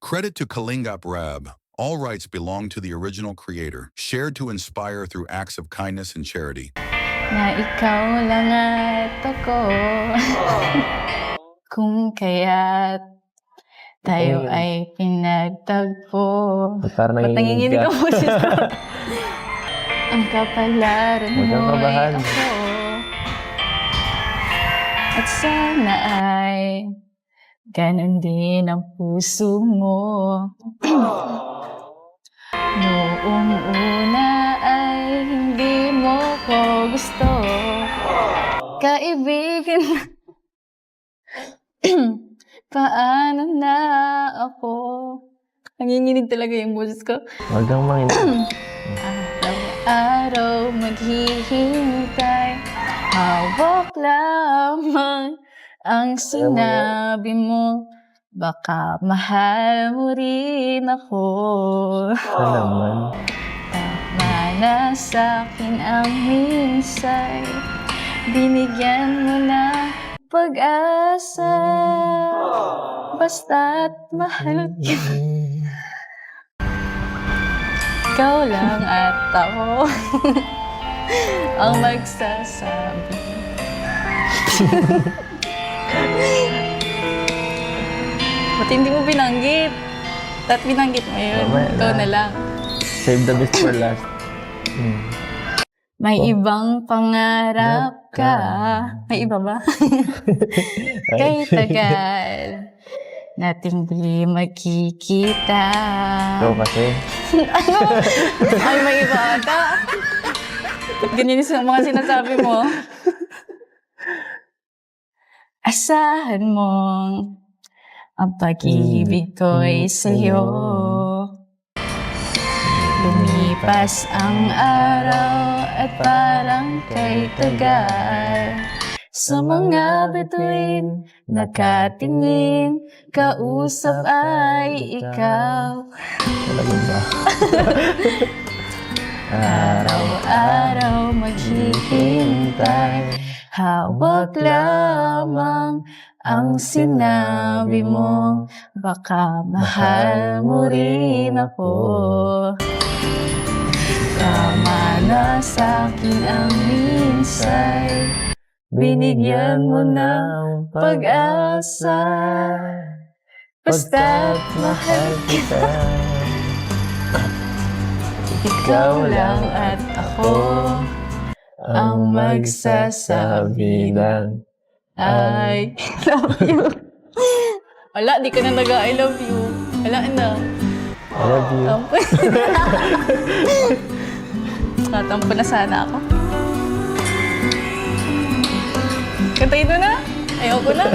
Credit to Kalingap Rab. All rights belong to the original creator, shared to inspire through acts of kindness and charity. Na ikaw lang at ako. Kung kaya't tayo ay pinagtagpo. Parang Ba't nanginginig ang boses ko? Ang kapalaran mo ay ako. At sana ay ganun din ang puso mo. Noong una ay hindi mo ko gusto. Kaibigan, paano na ako? Nanginginig talaga yung boses ko. Huwag kang manginig. Araw-araw maghihintay, hawak lamang ang sinabi mo. Baka mahal mo rin ako. Ano naman? Tama na sa'kin ang minsay, binigyan mo na pag-asa. Basta't mahal kita. Ikaw lang at ako ang magsasabi. Ba't hindi mo binanggit? Ba't binanggit mo yun? Ikaw na lang. Save the best for last. May ibang pangarap ka. May iba ba? Kay tagal nating di magkikita. Ikaw kasi. Ano? Ay, may iba ata. Ganyan yung mga sinasabi mo. Asahan mong ang pag-ibig ko'y sa'yo. Lumipas ang araw at parang kay tagal. Sa mga bituin, nakatingin, kausap ay ikaw. Talaga ba? Araw-araw maghihintay, hawak lamang ang sinabi mo. Baka mahal mo rin ako. Tama na sa'kin ang minsay, binigyan mo ng pag-asa. Basta't mahal kita. Ikaw lang at ako ang magsasabi ng I love you. Wala, di ka na nag-I love you. Wala na. I love you. Tatampo na sana ako. Kantayin mo na. Ayoko na.